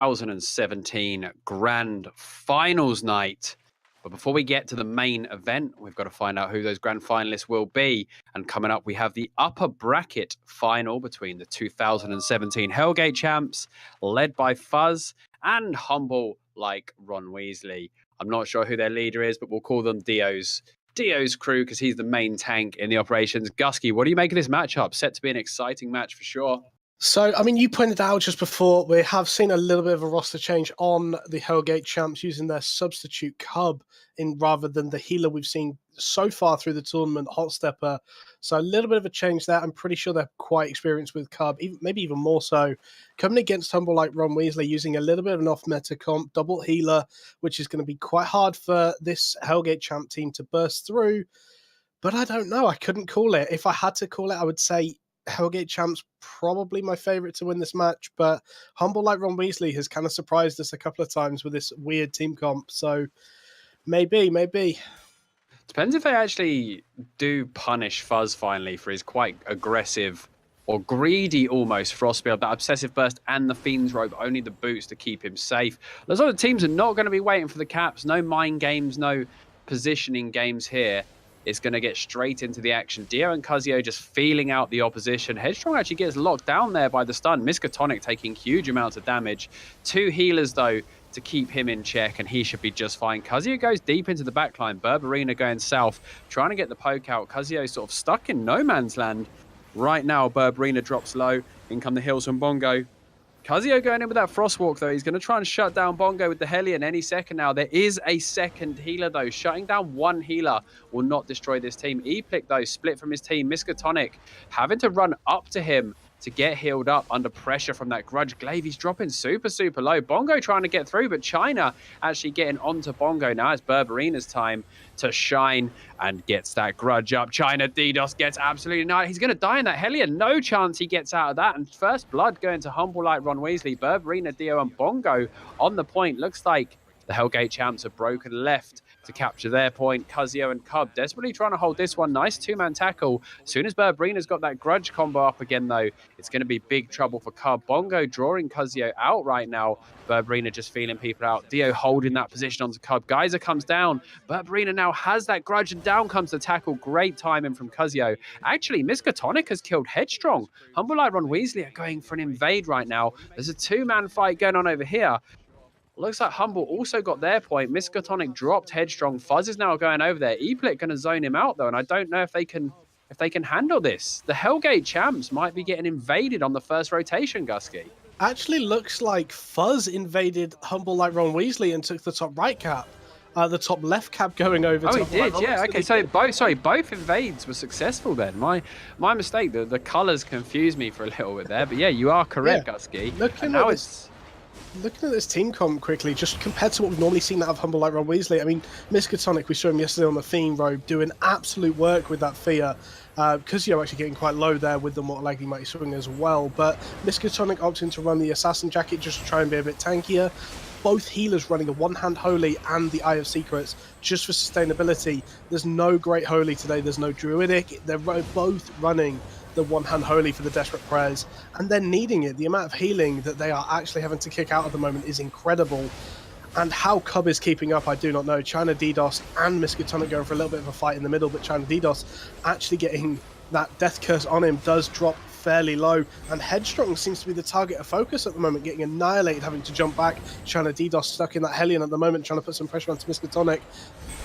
2017 Grand Finals night. But before we get to the main event, we've got to find out who those grand finalists will be. And coming up, we have the upper bracket final between the 2017 Hellgate champs, led by Fuzz, and humble like Ron Weasley. I'm not sure who their leader is, but we'll call them Dio's crew because he's the main tank in the operations. Gusky, what do you make of this matchup? Set to be an exciting match for sure. So, I mean, you pointed out just before, we have seen a little bit of a roster change on the Hellgate champs using their substitute Cub in rather than the healer we've seen so far through the tournament, Hot Stepper. So a little bit of a change there. I'm pretty sure they're quite experienced with Cub, maybe even more so. Coming against Humble like Ron Weasley, using a little bit of an off-meta comp, double healer, which is going to be quite hard for this Hellgate champ team to burst through. But I don't know. I couldn't call it. If I had to call it, I would say Hellgate Champ's probably my favorite to win this match, but Humble like Ron Weasley has kind of surprised us a couple of times with this weird team comp. So maybe. Depends if they actually do punish Fuzz finally for his quite aggressive or greedy almost Frost build, that Obsessive Burst and the Fiend's Robe, only the boots to keep him safe. Those other teams are not going to be waiting for the caps. No mind games, no positioning games here. It's going to get straight into the action. Dio and Cuzio just feeling out the opposition. Headstrong actually gets locked down there by the stun. Miskatonic taking huge amounts of damage. Two healers, though, to keep him in check, and he should be just fine. Cuzio goes deep into the backline. Berberina going south, trying to get the poke out. Cuzio sort of stuck in no man's land. Right now, Berberina drops low. In come the heals from Bongo. Cuzio going in with that Frostwalk, though. He's going to try and shut down Bongo with the Hellion any second now. There is a second healer, though. Shutting down one healer will not destroy this team. Eplic, though, split from his team. Miskatonic having to run up to him to get healed up under pressure from that Grudge Glaive. He's dropping super low. Bongo trying to get through, but China actually getting onto Bongo. Now it's Berberina's time to shine and gets that Grudge up. China DDoS gets absolutely none. He's going to die in that Hellion. No chance he gets out of that. And first blood going to Humble like Ron Weasley. Berberina, Dio, and Bongo on the point. Looks like the Hellgate champs are broken left to capture their point. Cuzio and Cub desperately trying to hold this one. Nice two-man tackle. As soon as Berberina's got that Grudge combo up again, though, it's going to be big trouble for Cub. Bongo drawing Cuzio out right now. Berberina just feeling people out. Dio holding that position onto Cub. Geyser comes down. Berberina now has that Grudge, and down comes the tackle. Great timing from Cuzio. Actually, Miskatonic has killed Headstrong. Humble like Ron Weasley are going for an invade right now. There's a two-man fight going on over here. Looks like Humble also got their point. Miskatonic dropped Headstrong. Fuzz is now going over there. Eplic going to zone him out, though, and I don't know if they can handle this. The Hellgate champs might be getting invaded on the first rotation, Gusky. Actually looks like Fuzz invaded Humble like Ron Weasley and took the top right cap. The top left cap going over. Oh, he did, yeah. Okay, so both invades were successful then. My mistake. The colors confused me for a little bit there, but yeah, you are correct, Gusky. Looking at this team comp quickly, just compared to what we've normally seen out of Humble like Ron Weasley, I mean, Miskatonic, we saw him yesterday on the Fiend Robe doing absolute work with that Fear. Cuzio actually getting quite low there with the more likely mighty swing as well, but Miskatonic opting to run the Assassin Jacket just to try and be a bit tankier. Both healers running a one-hand Holy and the Eye of Secrets just for sustainability. There's no Great Holy today, there's no Druidic, they're both running the one-hand Holy for the Desperate Prayers, and then needing it. The amount of healing that they are actually having to kick out at the moment is incredible. And how Cub is keeping up, I do not know. China DDoS and Miskatonic going for a little bit of a fight in the middle, but China DDoS actually getting that Death Curse on him does drop fairly low, and Headstrong seems to be the target of focus at the moment, getting annihilated, having to jump back. China DDoS stuck in that Hellion at the moment, trying to put some pressure onto Miskatonic.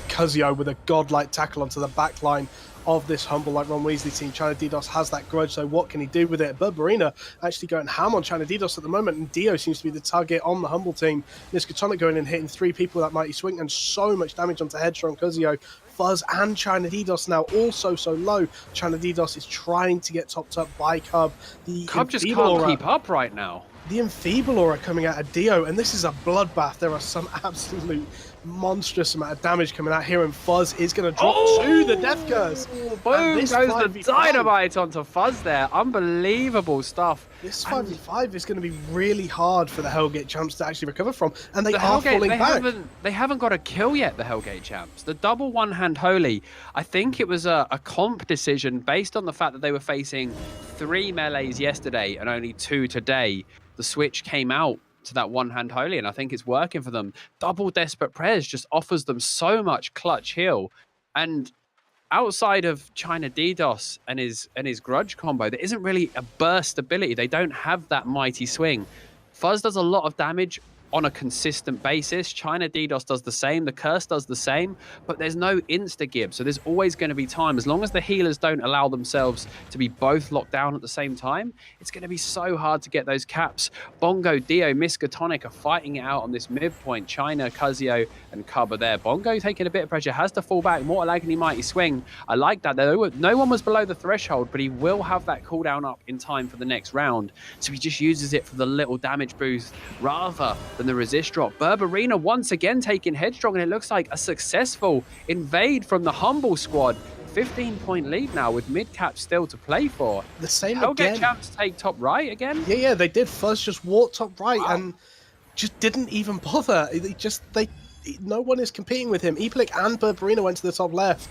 Cuzio with a godlike tackle onto the back line of this Humble like Ron Weasley team. China DDoS has that Grudge, so what can he do with it? Berberina actually going ham on China DDoS at the moment, and Dio seems to be the target on the Humble team. Miskatonic going in, hitting three people with that mighty swing, and so much damage onto Headstrong. Cuzio, Fuzz, and China DDoS now also so low. China DDoS is trying to get topped up by Cub. The Cub just can't keep up right now. The Enfeeble Aura coming out of Dio, and this is a bloodbath. There are some absolute monstrous amount of damage coming out here, and Fuzz is going to drop to the Death Curse. Boom goes the dynamite onto Fuzz there. Unbelievable stuff. This 5v5 is going to be really hard for the Hellgate champs to actually recover from, and they are falling back. They haven't got a kill yet, the Hellgate champs. The double one-hand Holy, I think it was a comp decision based on the fact that they were facing 3 melees yesterday and only 2 today. The switch came out to that one-hand holy, and I think it's working for them. Double Desperate Prayers just offers them so much clutch heal. And outside of China DDoS and his grudge combo, there isn't really a burst ability. They don't have that mighty swing. Fuzz does a lot of damage on a consistent basis. China DDoS does the same. The Curse does the same, but there's no insta-gib. So there's always going to be time. As long as the healers don't allow themselves to be both locked down at the same time, it's going to be so hard to get those caps. Bongo, Dio, Miskatonic are fighting it out on this midpoint. China, Kazio, and Cub are there. Bongo taking a bit of pressure, has to fall back. Mortal Agony, Mighty Swing. I like that. No one was below the threshold, but he will have that cooldown up in time for the next round. So he just uses it for the little damage boost rather than the resist drop. Berberina once again taking Headstrong, and it looks like a successful invade from the Humble squad. 15-point lead now with mid-cap still to play for. The same Hellgate again. champs take top right again? Yeah, they did. Fuzz just walked top right and Wow. just didn't even bother. No one is competing with him. Epolic and Berberina went to the top left.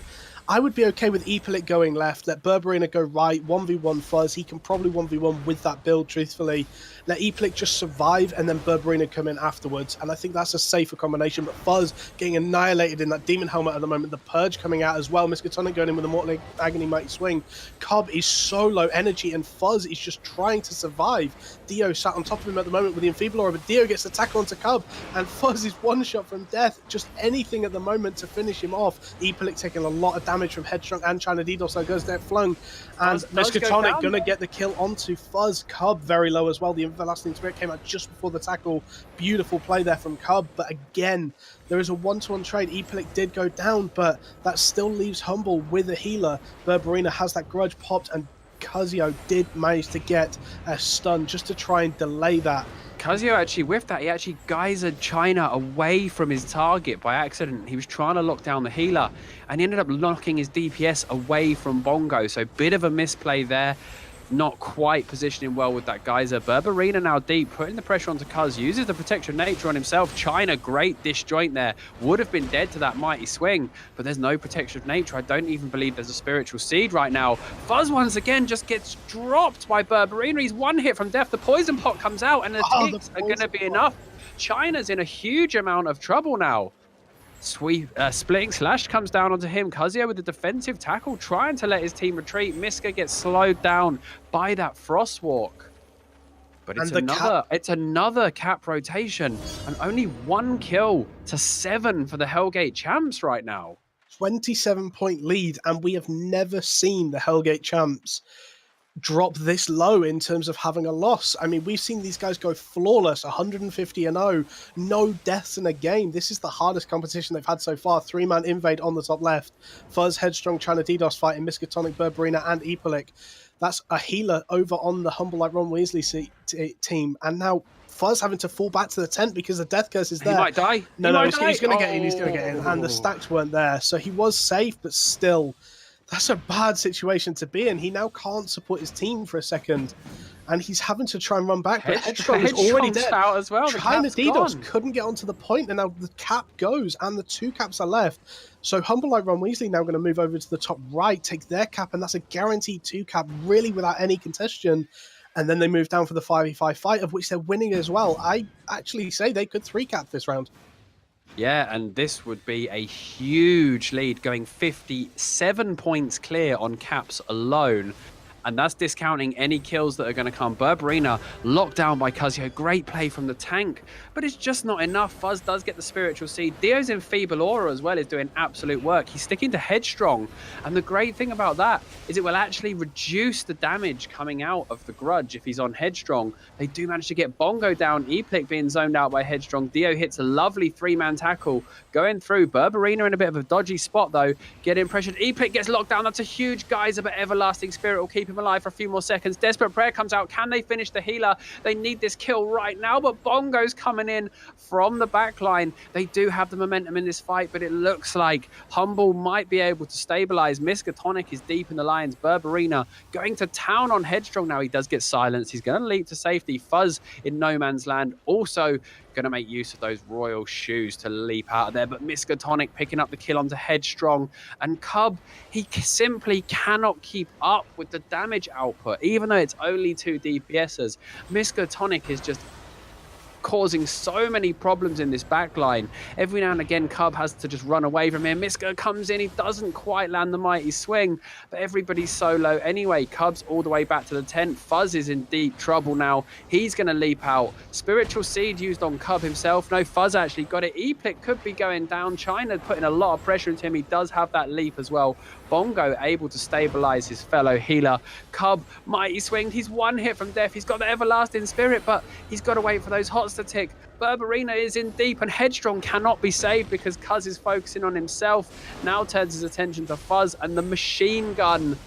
I would be okay with Epolic going left, let Berberina go right, 1v1 Fuzz. He can probably 1v1 with that build, truthfully. Let Epolic just survive and then Berberina come in afterwards. And I think that's a safer combination. But Fuzz getting annihilated in that Demon Helmet at the moment. The Purge coming out as well. Miskatonic going in with a Mortal Agony Mighty Swing. Cub is so low energy and Fuzz is just trying to survive. Dio sat on top of him at the moment with the Enfeeble Aura, but Dio gets the tackle onto Cub and Fuzz is one shot from death. Just anything at the moment to finish him off. Epolic taking a lot of damage from Headstrong and China DDoS, so goes there flung. And Miskatonic gonna get the kill onto Fuzz. Cub very low as well. The Everlasting Spirit came out just before the tackle. Beautiful play there from Cub, but again, there is a one-to-one trade. Epolic did go down, but that still leaves Humble with a healer. Berberina has that grudge popped, and Kazio did manage to get a stun just to try and delay that. Kazio actually, with that, he actually geysered China away from his target by accident. He was trying to lock down the healer, and he ended up knocking his DPS away from Bongo. So bit of a misplay there. Not quite positioning well with that geyser. Berberina now deep, putting the pressure onto Kuz, uses the protection nature on himself. China, great disjoint there. Would have been dead to that mighty swing, but there's no protection of nature. I don't even believe there's a spiritual seed right now. Fuzz once again just gets dropped by Berberina. He's one hit from death. The poison pot comes out, and the ticks are going to be enough. China's in a huge amount of trouble now. Splitting Slash comes down onto him. Kazio with the defensive tackle, trying to let his team retreat. Miska gets slowed down by that Frostwalk. But it's another cap rotation, and only 1 kill to 7 for the Hellgate champs right now. 27-point lead, and we have never seen the Hellgate champs drop this low in terms of having a loss. I mean, we've seen these guys go flawless, 150-0, no deaths in a game. This is the hardest competition they've had so far. 3-man invade on the top left. Fuzz, Headstrong, China DDoS fighting Miskatonic, Berberina, and Epolic. That's a healer over on the Humble like Ron Weasley team. And now Fuzz having to fall back to the tent because the death curse is there. He might die. No, he's going to get in. He's going to get in. And the stacks weren't there. So he was safe, but still, that's a bad situation to be in. He now can't support his team for a second, and he's having to try and run back. But Headstrong is already dead. Out as well. China DDoS couldn't get onto the point, and now the cap goes, and the 2 caps are left. So Humble like Ron Weasley now going to move over to the top right, take their cap, and that's a guaranteed 2 cap, really without any contention. And then they move down for the 5v5 fight, of which they're winning as well. I actually say they could 3 cap this round. Yeah, and this would be a huge lead, going 57 points clear on caps alone. And that's discounting any kills that are going to come. Berberina locked down by Kazio. Great play from the tank, but it's just not enough. Fuzz does get the spiritual seed. Dio's Enfeeble Aura as well is doing absolute work. He's sticking to Headstrong, and the great thing about that is it will actually reduce the damage coming out of the grudge if he's on Headstrong. They do manage to get Bongo down. Epolic being zoned out by Headstrong. Dio hits a lovely 3-man tackle going through. Berberina in a bit of a dodgy spot though, getting pressured. Epolic gets locked down. That's a huge geyser, but Everlasting Spirit will keep him alive for a few more seconds. Desperate Prayer comes out. Can they finish the healer? They need this kill right now, but Bongo's coming in from the back line. They do have the momentum in this fight, but it looks like Humble might be able to stabilize. Miskatonic is deep in the lines. Berberina going to town on Headstrong now. He does get silenced. He's going to leap to safety. Fuzz in no man's land also going to make use of those royal shoes to leap out of there, but Miskatonic picking up the kill onto Headstrong, and Cub, he simply cannot keep up with the damage output, even though it's only 2 DPSs. Miskatonic is just causing so many problems in this back line. Every now and again, Cub has to just run away from him. Miska comes in, he doesn't quite land the mighty swing, but everybody's so low anyway. Cub's all the way back to the tent. Fuzz is in deep trouble now. He's going to leap out. Spiritual Seed used on Cub himself. No, Fuzz actually got it. Eplik could be going down. China putting a lot of pressure into him. He does have that leap as well. Bongo able to stabilize his fellow healer. Cub, mighty swing. He's one hit from death. He's got the Everlasting Spirit, but he's got to wait for those hots to tick. Berberina is in deep, and Headstrong cannot be saved because Cuz is focusing on himself. Now turns his attention to Fuzz, and the machine gun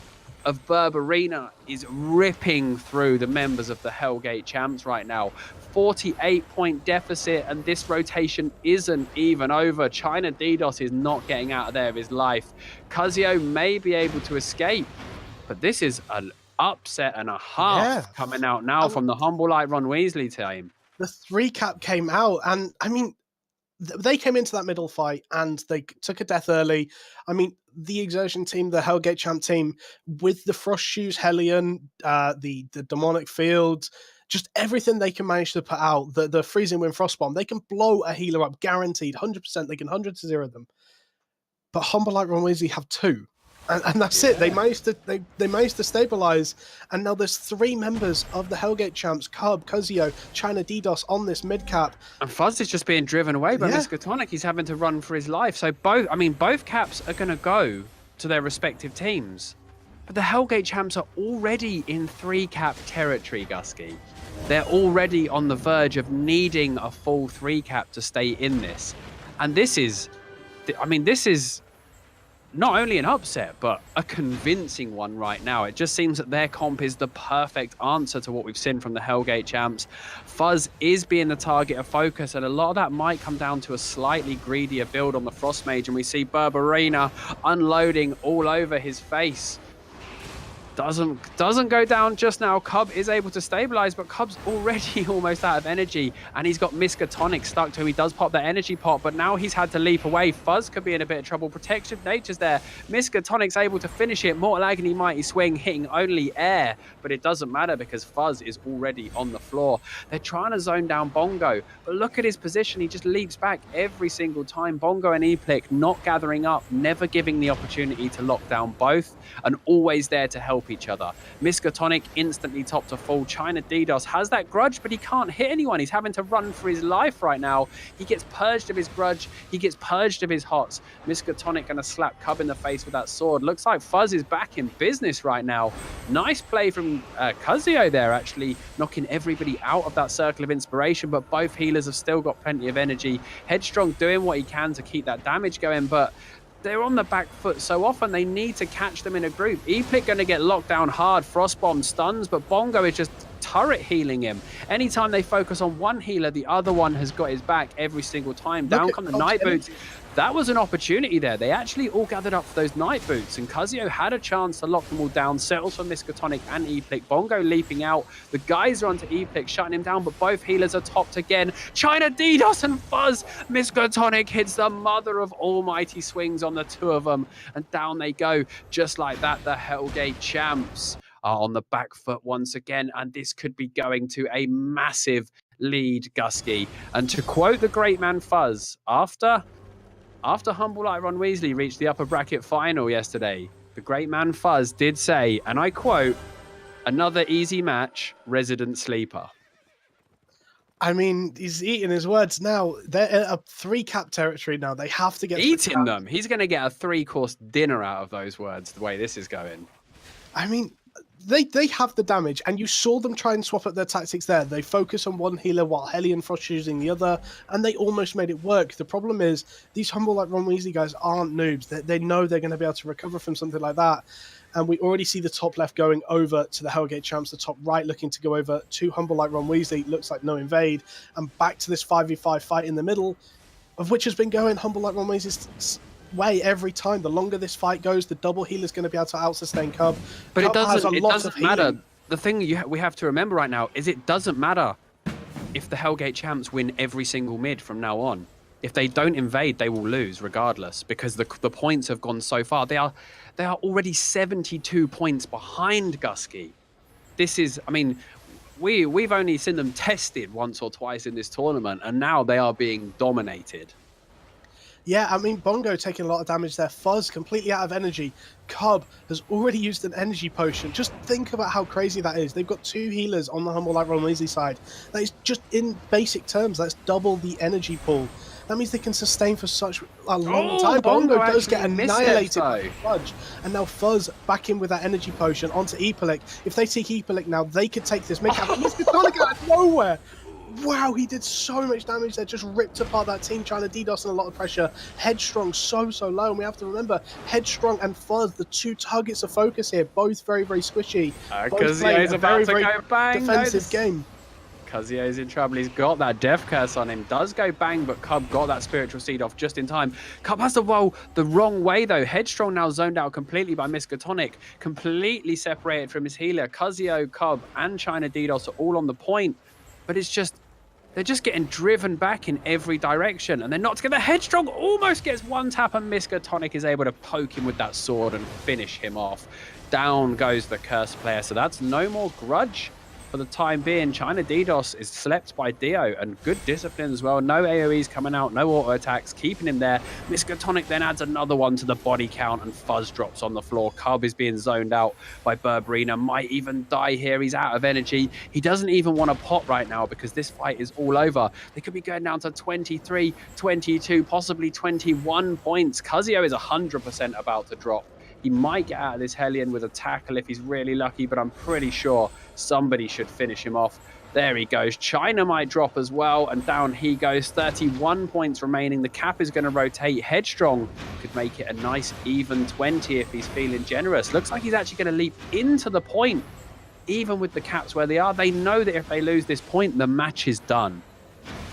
of Berberina is ripping through the members of the Hellgate champs right now. 48-point deficit, and this rotation isn't even over. China DDoS is not getting out of there of his life. Cuzio may be able to escape, but this is an upset and a half coming out now from the Humble Light Ron Weasley team. The 3-cap came out, and I mean, they came into that middle fight and they took a death early. I mean, the Exertion team, the Hellgate champ team, with the Frost Shoes, Hellion, the Demonic Field, just everything they can manage to put out, the Freezing Wind Frost Bomb, they can blow a healer up, guaranteed, 100%. They can 100-0 them. But Humble Light Ron Weasley have 2. And that's it. They managed to stabilize, and now there's 3 members of the Hellgate champs: Cub, Cuzio, China DDoS on this mid cap. And Fuzz is just being driven away by Miskatonic. He's having to run for his life. So both caps are going to go to their respective teams. But the Hellgate champs are already in 3-cap territory, Gusky. They're already on the verge of needing a full 3-cap to stay in this. And this is not only an upset, but a convincing one right now. It just seems that their comp is the perfect answer to what we've seen from the Hellgate champs. Fuzz is being the target of focus, and a lot of that might come down to a slightly greedier build on the Frost Mage, and we see Berberina unloading all over his face. Doesn't go down just now. Cub is able to stabilize, but Cub's already almost out of energy, and he's got Miskatonic stuck to him. He does pop the energy pot, but now he's had to leap away. Fuzz could be in a bit of trouble. Protective Nature's there. Miskatonic's able to finish it. Mortal Agony Mighty Swing hitting only air, but it doesn't matter because Fuzz is already on the floor. They're trying to zone down Bongo, but look at his position. He just leaps back every single time. Bongo and Eplik not gathering up, never giving the opportunity to lock down both, and always there to help each other. Miskatonic instantly top to full. China DDoS has that grudge, but he can't hit anyone. He's having to run for his life right now. He gets purged of his grudge. He gets purged of his hots. Miskatonic gonna slap Cub in the face with that sword. Looks like Fuzz is back in business right now. Nice play from Cuzio there, actually knocking everybody out of that circle of inspiration, but both healers have still got plenty of energy. Headstrong doing what he can to keep that damage going, but they're on the back foot so often. They need to catch them in a group. Eplik going to get locked down hard. Frostbomb stuns, but Bongo is just turret healing him. Anytime they focus on one healer, the other one has got his back every single time. Down come the Night Boots. That was an opportunity there. They actually all gathered up for those Night Boots, and Cuzio had a chance to lock them all down. Settles for Miskatonic and Eplik. Bongo leaping out. The guys are onto Eplik, shutting him down, but both healers are topped again. China DDoS and Fuzz. Miskatonic hits the mother of almighty swings on the 2 of them, and down they go. Just like that, the Hellgate champs are on the back foot once again, and this could be going to a massive lead, Gusky. And to quote the great man Fuzz, after Humble Light Ron Weasley reached the upper bracket final yesterday, the great man Fuzz did say, and I quote, "Another easy match, resident sleeper." I mean, he's eating his words now. They're in a 3-cap territory now. They have to get eating them. He's going to get a 3-course dinner out of those words, the way this is going. I mean, they have the damage, and you saw them try and swap up their tactics there. They focus on one healer while Hellion Frost using the other, and they almost made it work. The problem is these Humble Light Ron Weasley guys aren't noobs. They know they're going to be able to recover from something like that. And we already see the top left going over to the Hellgate champs, the top right looking to go over to Humble Light Ron Weasley. Looks like no invade, and back to this 5v5 fight in the middle, of which has been going Humble Light Ron Weasley's way every time. The longer this fight goes, the double healer's going to be able to out-sustain Cub. But Cub it doesn't matter. The thing we have to remember right now is it doesn't matter if the Hellgate champs win every single mid from now on. If they don't invade, they will lose regardless, because the points have gone so far. They are already 72 points behind Gusky. This is, I mean, we've only seen them tested once or twice in this tournament, and now they are being dominated. Yeah, I mean, Bongo taking a lot of damage there. Fuzz completely out of energy. Cub has already used an energy potion. Just think about how crazy that is. They've got 2 healers on the Humble Light Ron Weasley side. That is just, in basic terms, that's double the energy pool. That means they can sustain for such a long time. Bongo does get annihilated by Fudge. And now Fuzz back in with that energy potion onto Epilic. If they take Epilic now, they could take this mid-cap. But Mr. Tonic out of nowhere! Wow, he did so much damage there, just ripped apart that team, trying to DDoS and a lot of pressure. Headstrong so low, and we have to remember, Headstrong and Fuzz, the 2 targets of focus here, both very squishy. Because he's about to go bang. Defensive game. Kazio's in trouble. He's got that Death Curse on him. Does go bang, but Cub got that Spiritual Seed off just in time. Cub has to roll the wrong way, though. Headstrong now zoned out completely by Miskatonic. Completely separated from his healer. Kazio, Cub, and China DDoS are all on the point. But it's just, they're just getting driven back in every direction. And they're not together. Headstrong almost gets one tap, and Miskatonic is able to poke him with that sword and finish him off. Down goes the Cursed player. So that's no more Grudge for the time being. China DDoS is slept by Dio, and good discipline as well. No AoEs coming out, no auto attacks, keeping him there. Miskatonic then adds another one to the body count, and Fuzz drops on the floor. Cub is being zoned out by Burberina, might even die here. He's out of energy. He doesn't even want to pop right now because this fight is all over. They could be going down to 23, 22, possibly 21 points. Kazio is 100% about to drop. He might get out of this Hellion with a tackle if he's really lucky, but I'm pretty sure somebody should finish him off. There he goes. China might drop as well, and down he goes. 31 points remaining. The cap is going to rotate. Headstrong could make it a nice even 20 if he's feeling generous. Looks like he's actually going to leap into the point. Even with the caps where they are, they know that if they lose this point, the match is done.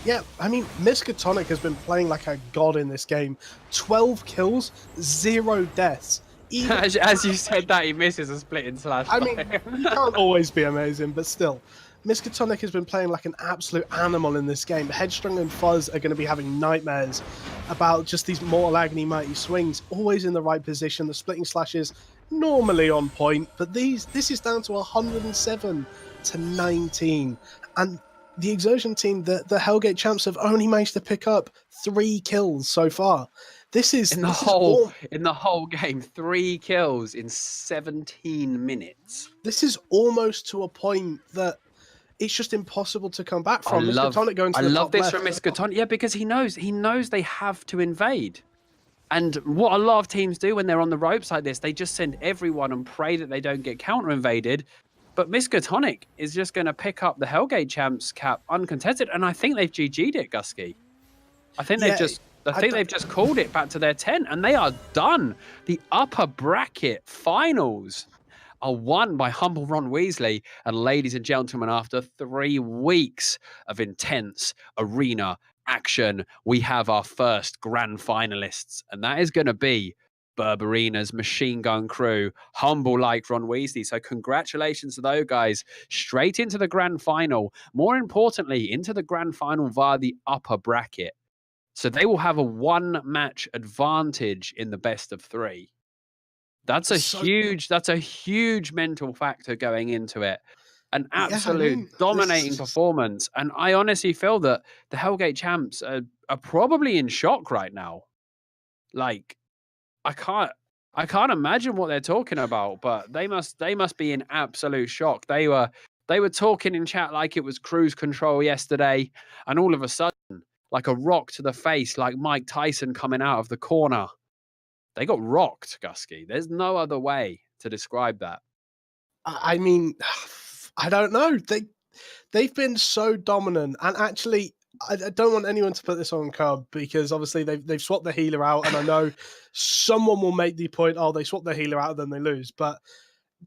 Yeah, I mean, Miskatonic has been playing like a god in this game. 12 kills, 0 deaths. As you said that, he misses a split in slash. I mean, you can't always be amazing, but still. Miskatonic has been playing like an absolute animal in this game. Headstrong and Fuzz are going to be having nightmares about just these Mortal Agony mighty swings, always in the right position. The splitting slashes normally on point, but this is down to 107 to 19. And the Exertion team, the Hellgate champs, have only managed to pick up 3 kills so far. This is in the whole game, 3 kills in 17 minutes. This is almost to a point that it's just impossible to come back from. Miskatonic going to the top love this left. from Miskatonic. Yeah, because he knows they have to invade. And what a lot of teams do when they're on the ropes like this, they just send everyone and pray that they don't get counter invaded. But Miskatonic is just going to pick up the Hellgate champs cap uncontested, and I think they've GG'd it, Gusky. I think they've just called it back to their 10, and they are done. The upper bracket finals are won by Humble Ron Weasley. And ladies and gentlemen, after 3 weeks of intense arena action, we have our first grand finalists, and that is going to be Burberina's Machine Gun Crew, humble like Ron Weasley. So congratulations to those guys. Straight into the grand final. More importantly, into the grand final via the upper bracket. So they will have a 1-match advantage in the best of 3. That's a huge mental factor going into it. An absolute dominating performance. And I honestly feel that the Hellgate champs are probably in shock right now. Like, I can't imagine what they're talking about, but they must be in absolute shock. They were talking in chat like it was cruise control yesterday, and all of a sudden, like a rock to the face, like Mike Tyson coming out of the corner. They got rocked, Gusky. There's no other way to describe that. I mean, I don't know. They've been so dominant, and actually, I don't want anyone to put this on Cub because obviously they've swapped the healer out, and I know someone will make the point, oh, they swapped the healer out, then they lose. But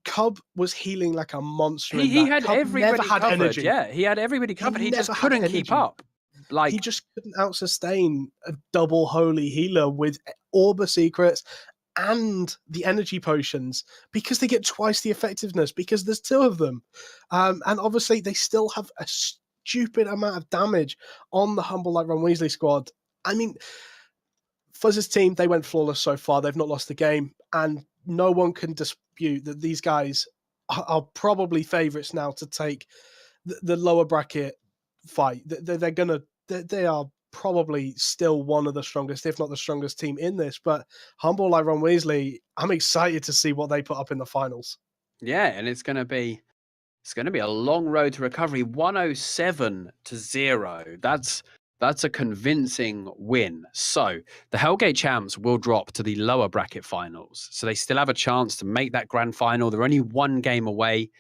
Cub was healing like a monster. He had everybody covered. Energy. Yeah, he had everybody covered. He just couldn't keep up. Like, he just couldn't out-sustain a double holy healer with Orber secrets and the energy potions because they get twice the effectiveness because there's 2 of them. And obviously they still have a stupid amount of damage on the Humble Light Ron Weasley squad. I mean, Fuzz's team, they went flawless so far. They've not lost the game, and no one can dispute that these guys are probably favourites now to take the lower bracket fight. They're gonna they are probably still one of the strongest, if not the strongest team in this. But humble like Ron Weasley, I'm excited to see what they put up in the finals. Yeah, and it's going to be a long road to recovery. 107-0. That's a convincing win. So the Hellgate champs will drop to the lower bracket finals. So they still have a chance to make that grand final. They're only one game away.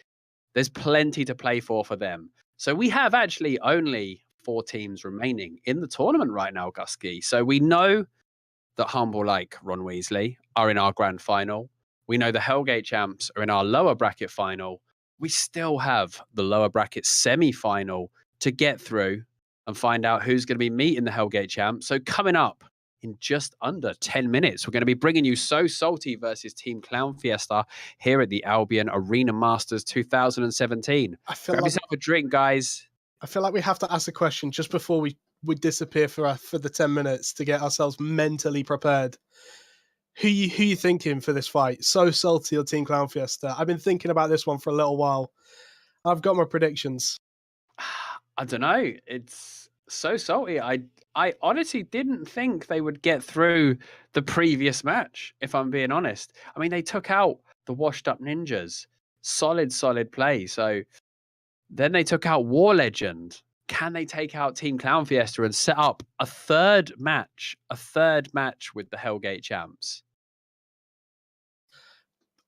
There's plenty to play for them. So we have actually only 4 teams remaining in the tournament right now, Gusky. So we know that humble like Ron Weasley are in our grand final. We know the Hellgate champs are in our lower bracket final. We still have the lower bracket semi-final to get through and find out who's going to be meeting the Hellgate champs. So coming up in just under 10 minutes, we're going to be bringing you So Salty versus Team Clown Fiesta here at the Albion Arena Masters 2017. Grab yourself a drink, guys. I feel like we have to ask a question just before we disappear for the 10 minutes to get ourselves mentally prepared. Who you thinking for this fight? So Salty or Team Clown Fiesta? I've been thinking about this one for a little while. I've got my predictions. I don't know. It's So Salty. I honestly didn't think they would get through the previous match, if I'm being honest. I mean, they took out the washed up ninjas. Solid play. So then they took out War Legend. Can they take out Team Clown Fiesta and set up a third match with the Hellgate champs?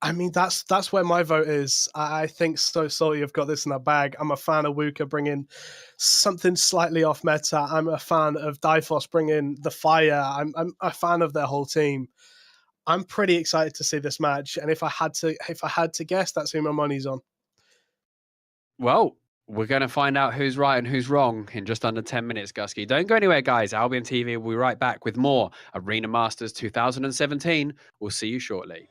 I mean, that's where my vote is. I think So Salty have got this in their bag. I'm a fan of Wuka bringing something slightly off meta. I'm a fan of Difos bringing the fire. I'm a fan of their whole team. I'm pretty excited to see this match. And if I had to guess, that's who my money's on. Well, we're going to find out who's right and who's wrong in just under 10 minutes, Gusky. Don't go anywhere, guys. Albion TV will be right back with more Arena Masters 2017. We'll see you shortly.